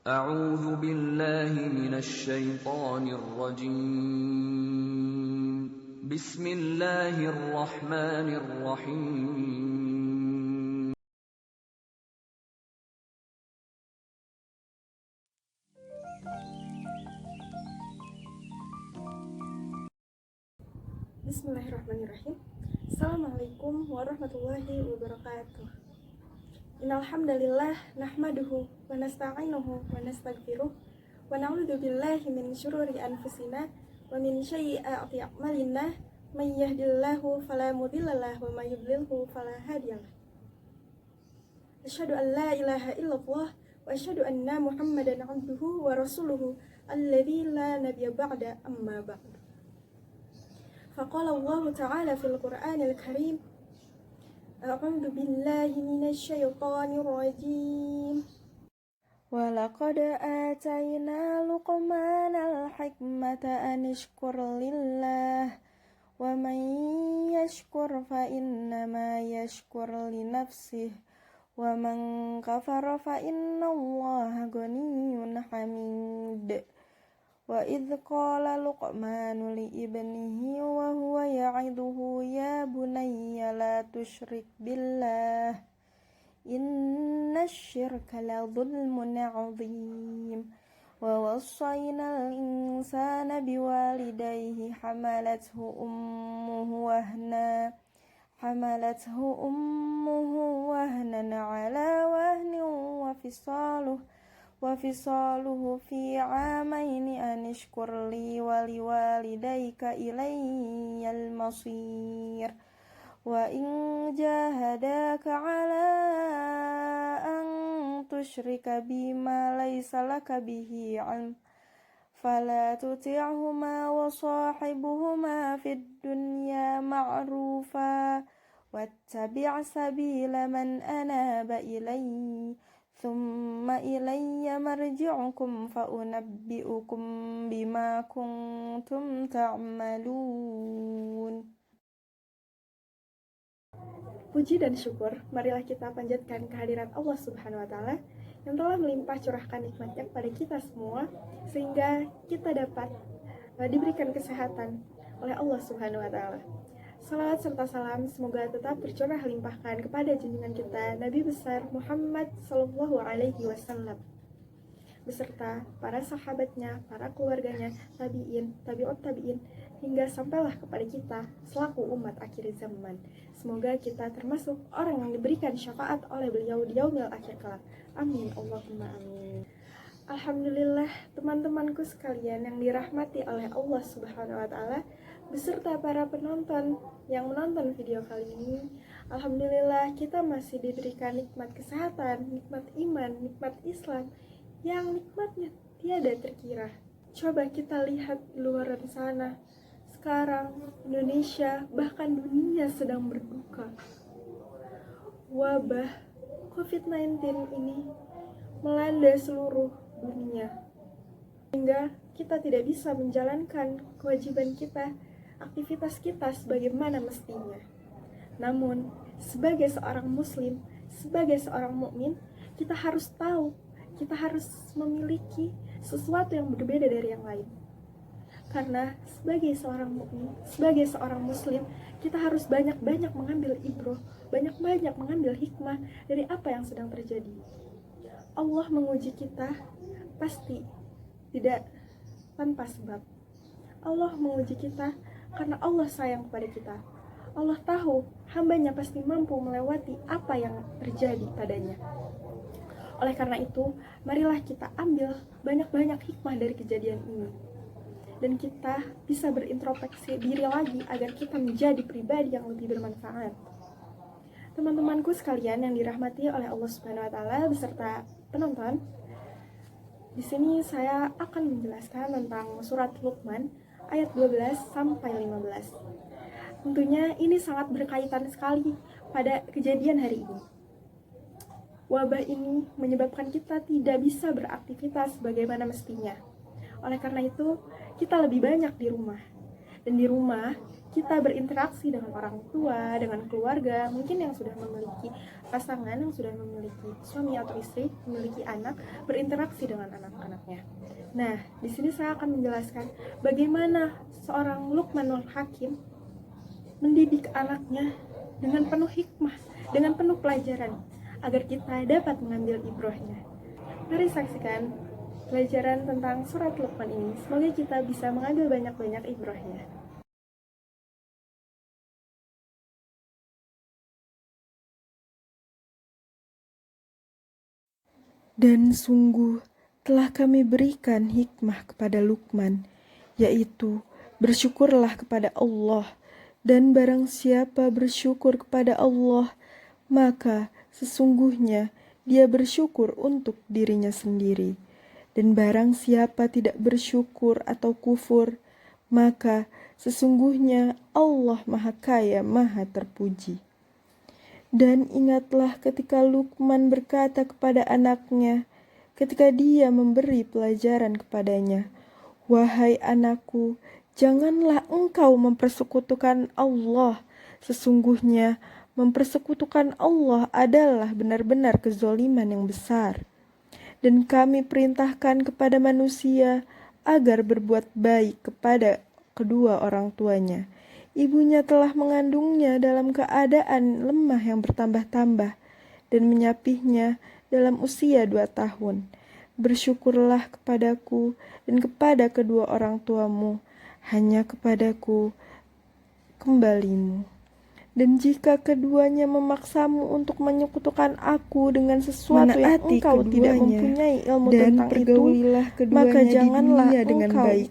أعوذ بالله من الشيطان الرجيم بسم الله الرحمن الرحيم Bismillahirrahmanirrahim. Assalamualaikum warahmatullahi wabarakatuh. Innal hamdalillah nahmaduhu wa nasta'inuhu wa nastaghfiruh wa na'udzu billahi min syururi anfusina wa min sayyiati a'malina may yahdihillahu fala mudhillalah wa may yudlilhu fala hadiyalah. Asyhadu an la ilaha illallah wa asyhadu anna Muhammadan 'abduhu wa rasuluhu alladzi la nabiyya ba'da amma ba'd. Faqala Allah Ta'ala fil Qur'anil Karim A'udzu billahi minasyaitonir rajim. Wa laqad atayna Luqmanal hikmata an ishkur lillah wa man yashkur fa innama yashkur li nafsihi wa man kafara fa innallaha ghaniyyun hamid. Wa idh qala Luqmanu li ibnihi wa huwa ya'idhuhu ya bunayya la tusyrik billah innasyirka la dhulmun 'adzim. Wa wassayna al-insana biwalidayhi hamalathu ummuhu wahnan 'ala wahnin wa fisaluhu fi 'amaini an ishkur li wa liwalidayka ilayyal masir. Wa in jahadaka 'ala an tusyrika bima laysa laka bihi 'ilm fala tuti'huma wa sahibuhuma fid dunya ma'rufa wattabi' sabila man anaba ilayya thumma ilayya marji'ukum fa unabbi'ukum bima kuntum ta'malun. Puji dan syukur marilah kita panjatkan kehadirat Allah Subhanahu wa taala yang telah melimpah curahkan nikmatnya kepada kita semua sehingga kita dapat diberikan kesehatan oleh Allah Subhanahu wa taala. Salawat serta salam semoga tetap tercurah limpahkan kepada junjungan kita Nabi besar Muhammad sallallahu alaihi wasallam beserta para sahabatnya, para keluarganya, tabi'in, tabi'ut tabi'in hingga sampailah kepada kita selaku umat akhir zaman. Semoga kita termasuk orang yang diberikan syafaat oleh beliau di yaumil akhir kelak. Amin Allahumma amin. Alhamdulillah teman-temanku sekalian yang dirahmati oleh Allah Subhanahu wa taala beserta para penonton yang menonton video kali ini. Alhamdulillah kita masih diberikan nikmat kesehatan, nikmat iman, nikmat Islam yang nikmatnya tiada terkira. Coba kita lihat di luar sana. Sekarang Indonesia bahkan dunia sedang berduka. Wabah COVID-19 ini melanda seluruh dunia sehingga kita tidak bisa menjalankan kewajiban kita, aktivitas kita sebagaimana mestinya. Namun, sebagai seorang muslim, sebagai seorang mukmin, kita harus tahu, kita harus memiliki sesuatu yang berbeda dari yang lain. Karena sebagai seorang mukmin, sebagai seorang muslim, kita harus banyak-banyak mengambil ibroh, banyak-banyak mengambil hikmah dari apa yang sedang terjadi. Allah menguji kita pasti tidak tanpa sebab. Allah menguji kita karena Allah sayang kepada kita. Allah tahu hambanya pasti mampu melewati apa yang terjadi padanya. Oleh karena itu, marilah kita ambil banyak-banyak hikmah dari kejadian ini. Dan kita bisa berintrospeksi diri lagi agar kita menjadi pribadi yang lebih bermanfaat. Teman-temanku sekalian yang dirahmati oleh Allah Subhanahu wa taala beserta penonton, di sini saya akan menjelaskan tentang surat Luqman ayat 12 sampai 15. Tentunya ini sangat berkaitan sekali pada kejadian hari ini. Wabah ini menyebabkan kita tidak bisa beraktivitas bagaimana mestinya. Oleh karena itu, kita lebih banyak di rumah. Dan di rumah kita berinteraksi dengan orang tua, dengan keluarga, mungkin yang sudah memiliki pasangan, yang sudah memiliki suami atau istri, memiliki anak, berinteraksi dengan anak-anaknya. Nah, di sini saya akan menjelaskan bagaimana seorang Luqmanul Hakim mendidik anaknya dengan penuh hikmah, dengan penuh pelajaran, agar kita dapat mengambil ibrahnya. Mari saksikan pelajaran tentang surat Luqman ini. Semoga kita bisa mengambil banyak-banyak ibrahnya. Dan sungguh telah kami berikan hikmah kepada Luqman, yaitu bersyukurlah kepada Allah, dan barang siapa bersyukur kepada Allah, maka sesungguhnya dia bersyukur untuk dirinya sendiri. Dan barang siapa tidak bersyukur atau kufur, maka sesungguhnya Allah Maha Kaya, Maha Terpuji. Dan ingatlah ketika Luqman berkata kepada anaknya, ketika dia memberi pelajaran kepadanya, "Wahai anakku, janganlah engkau mempersekutukan Allah. Sesungguhnya mempersekutukan Allah adalah benar-benar kezoliman yang besar. Dan kami perintahkan kepada manusia agar berbuat baik kepada kedua orang tuanya. Ibunya telah mengandungnya dalam keadaan lemah yang bertambah-tambah dan menyapihnya dalam usia 2 tahun. Bersyukurlah kepadaku dan kepada kedua orang tuamu, hanya kepadaku kembalimu. Dan jika keduanya memaksamu untuk menyekutukan aku dengan sesuatu yang engkau tidak mempunyai ilmu tentang itu, maka janganlah dengan baik.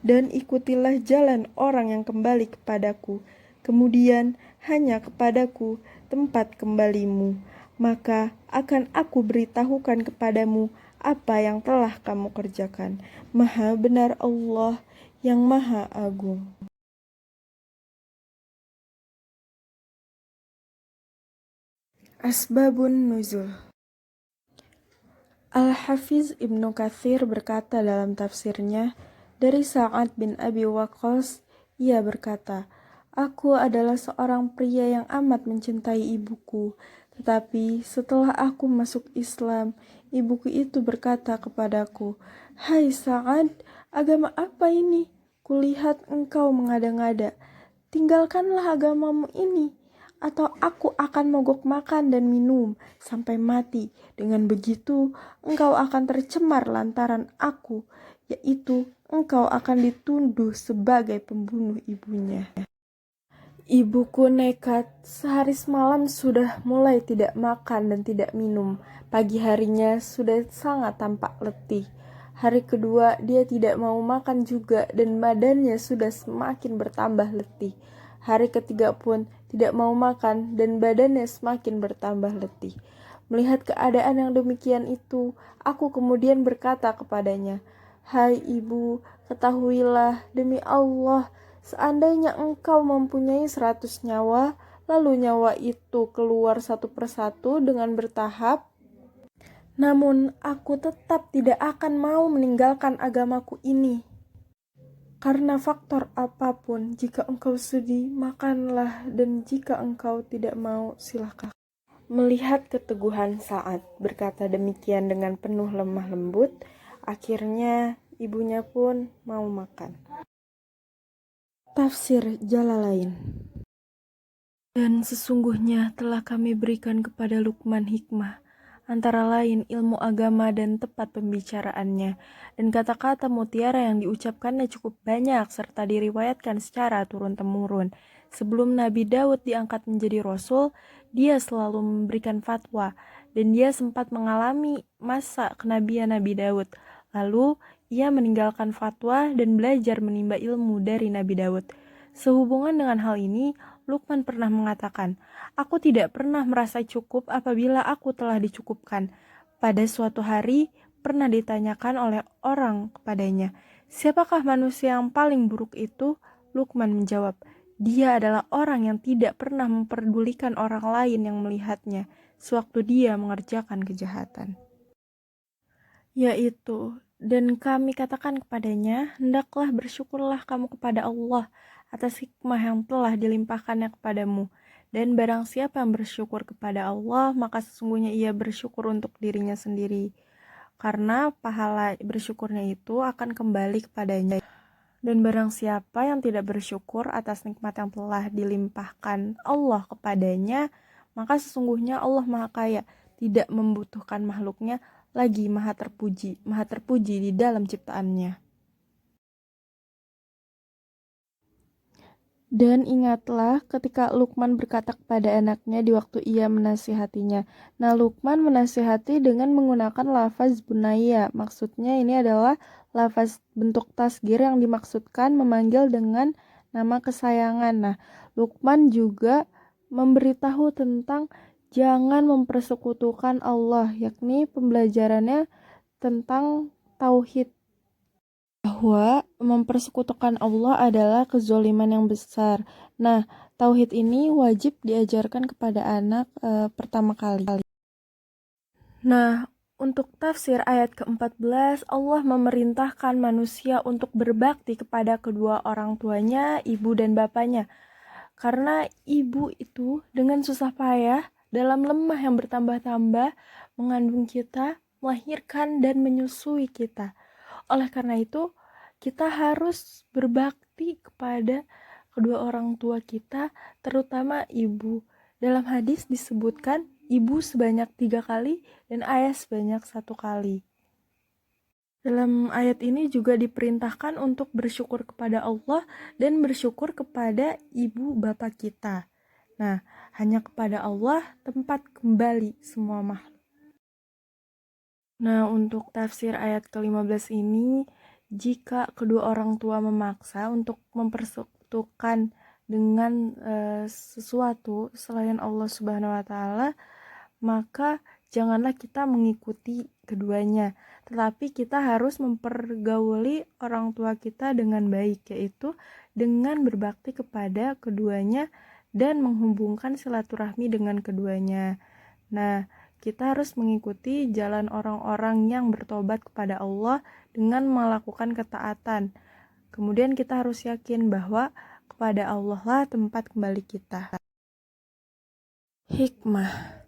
Dan ikutilah jalan orang yang kembali kepadaku. Kemudian hanya kepadaku tempat kembalimu. Maka akan aku beritahukan kepadamu apa yang telah kamu kerjakan. Maha benar Allah yang Maha Agung. Asbabun Nuzul. Al-Hafiz Ibnu Katsir berkata dalam tafsirnya, dari Sa'ad bin Abi Waqqas, ia berkata, "Aku adalah seorang pria yang amat mencintai ibuku, tetapi setelah aku masuk Islam, ibuku itu berkata kepadaku, 'Hai Sa'ad, agama apa ini? Kulihat engkau mengada-ngada. Tinggalkanlah agamamu ini, atau aku akan mogok makan dan minum sampai mati. Dengan begitu, engkau akan tercemar lantaran aku, yaitu engkau akan dituduh sebagai pembunuh ibunya.' Ibuku nekat, sehari semalam sudah mulai tidak makan dan tidak minum. Pagi harinya sudah sangat tampak letih. Hari kedua dia tidak mau makan juga dan badannya sudah semakin bertambah letih. Hari ketiga pun tidak mau makan dan badannya semakin bertambah letih. Melihat keadaan yang demikian itu, aku kemudian berkata kepadanya, 'Hai ibu, ketahuilah demi Allah, seandainya engkau mempunyai 100 nyawa, lalu nyawa itu keluar satu persatu dengan bertahap, namun aku tetap tidak akan mau meninggalkan agamaku ini. Karena faktor apapun, jika engkau sudi, makanlah, dan jika engkau tidak mau, silakan.' Melihat keteguhan Sa'ad berkata demikian dengan penuh lemah lembut, akhirnya ibunya pun mau makan. Tafsir Jalalain. Dan sesungguhnya telah kami berikan kepada Luqman hikmah, antara lain ilmu agama dan tepat pembicaraannya, dan kata-kata mutiara yang diucapkannya cukup banyak serta diriwayatkan secara turun-temurun. Sebelum Nabi Daud diangkat menjadi Rasul, dia selalu memberikan fatwa, dan dia sempat mengalami masa kenabian Nabi Daud. Lalu ia meninggalkan fatwa dan belajar menimba ilmu dari Nabi Daud. Sehubungan dengan hal ini, Luqman pernah mengatakan, "Aku tidak pernah merasa cukup apabila aku telah dicukupkan." Pada suatu hari, pernah ditanyakan oleh orang kepadanya, "Siapakah manusia yang paling buruk itu?" Luqman menjawab, "Dia adalah orang yang tidak pernah memperdulikan orang lain yang melihatnya sewaktu dia mengerjakan kejahatan." yaitu, dan kami katakan kepadanya, hendaklah bersyukurlah kamu kepada Allah atas hikmah yang telah dilimpahkannya kepadamu. Dan barang siapa yang bersyukur kepada Allah, maka sesungguhnya ia bersyukur untuk dirinya sendiri. Karena pahala bersyukurnya itu akan kembali kepadanya. Dan barang siapa yang tidak bersyukur atas nikmat yang telah dilimpahkan Allah kepadanya, maka sesungguhnya Allah Maha Kaya, tidak membutuhkan makhluknya, lagi Maha terpuji di dalam ciptaannya. Dan ingatlah ketika Luqman berkata kepada anaknya di waktu ia menasihatinya. Nah, Luqman menasihati dengan menggunakan lafaz bunaya. Maksudnya ini adalah lafaz bentuk tasghir yang dimaksudkan memanggil dengan nama kesayangan. Nah, Luqman juga memberitahu tentang jangan mempersekutukan Allah, yakni pembelajarannya tentang tauhid. Bahwa mempersekutukan Allah adalah kezoliman yang besar. Nah, tauhid ini wajib diajarkan kepada anak pertama kali. Nah, untuk tafsir ayat ke-14, Allah memerintahkan manusia untuk berbakti kepada kedua orang tuanya, ibu dan bapaknya. Karena ibu itu dengan susah payah, dalam lemah yang bertambah-tambah, mengandung kita, melahirkan dan menyusui kita. Oleh karena itu, kita harus berbakti kepada kedua orang tua kita, terutama ibu. Dalam hadis disebutkan, ibu sebanyak 3 kali dan ayah sebanyak 1 kali. Dalam ayat ini juga diperintahkan untuk bersyukur kepada Allah dan bersyukur kepada ibu bapak kita. Nah, hanya kepada Allah tempat kembali semua makhluk. Nah, untuk tafsir ayat ke-15 ini, jika kedua orang tua memaksa untuk mempersekutukan dengan sesuatu selain Allah Subhanahu wa taala, maka janganlah kita mengikuti keduanya, tetapi kita harus mempergauli orang tua kita dengan baik, yaitu dengan berbakti kepada keduanya dan menghubungkan silaturahmi dengan keduanya. Nah, kita harus mengikuti jalan orang-orang yang bertobat kepada Allah dengan melakukan ketaatan. Kemudian kita harus yakin bahwa kepada Allah lah tempat kembali kita. Hikmah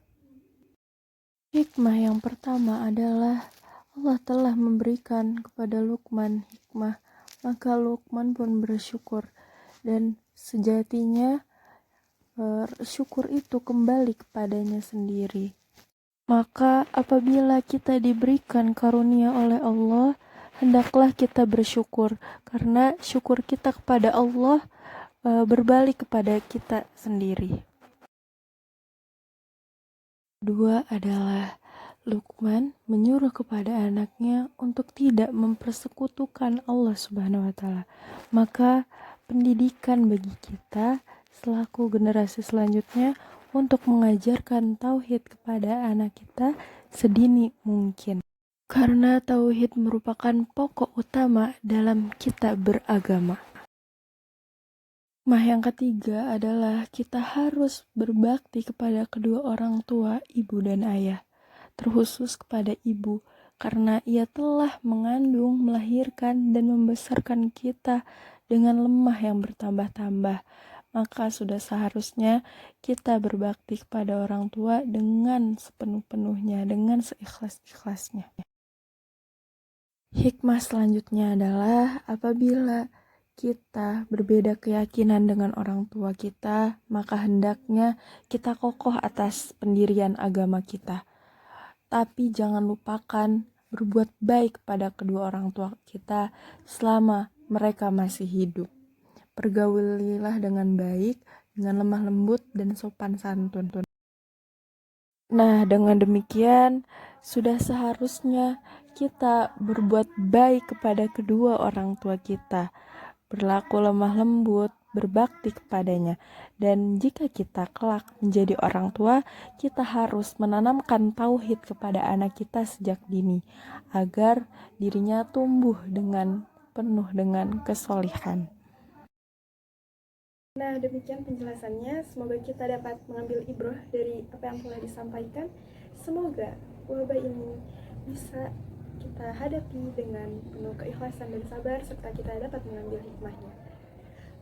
yang pertama adalah Allah telah memberikan kepada Luqman hikmah, maka Luqman pun bersyukur, dan sejatinya syukur itu kembali kepadanya sendiri. Maka apabila kita diberikan karunia oleh Allah, hendaklah kita bersyukur, karena syukur kita kepada Allah berbalik kepada kita sendiri. Kedua adalah Luqman menyuruh kepada anaknya untuk tidak mempersekutukan Allah Subhanahu wa taala. Maka pendidikan bagi kita selaku generasi selanjutnya untuk mengajarkan tauhid kepada anak kita sedini mungkin. Karena tauhid merupakan pokok utama dalam kita beragama. Yang ketiga adalah kita harus berbakti kepada kedua orang tua, ibu dan ayah. Terkhusus kepada ibu, karena ia telah mengandung, melahirkan, dan membesarkan kita dengan lemah yang bertambah-tambah. Maka sudah seharusnya kita berbakti kepada orang tua dengan sepenuh-penuhnya, dengan seikhlas-ikhlasnya. Hikmah selanjutnya adalah apabila kita berbeda keyakinan dengan orang tua kita, maka hendaknya kita kokoh atas pendirian agama kita. Tapi jangan lupakan berbuat baik pada kedua orang tua kita selama mereka masih hidup. Pergaulilah dengan baik, dengan lemah lembut dan sopan santun. Nah, dengan demikian sudah seharusnya kita berbuat baik kepada kedua orang tua kita, berlaku lemah lembut, berbakti kepadanya. Dan jika kita kelak menjadi orang tua, kita harus menanamkan tauhid kepada anak kita sejak dini, agar dirinya tumbuh dengan penuh dengan kesolihan. Nah, demikian penjelasannya. Semoga kita dapat mengambil ibrah dari apa yang telah disampaikan. Semoga wabah ini bisa kita kita hadapi dengan penuh keikhlasan dan sabar, serta kita dapat mengambil hikmahnya.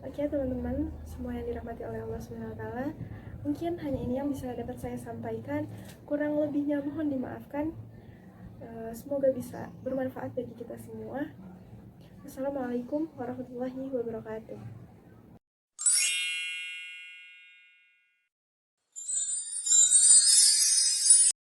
Oke teman-teman, semua yang dirahmati oleh Allah SWT, mungkin hanya ini yang bisa dapat saya sampaikan. Kurang lebihnya mohon dimaafkan. Semoga bisa bermanfaat bagi kita semua. Wassalamualaikum warahmatullahi wabarakatuh.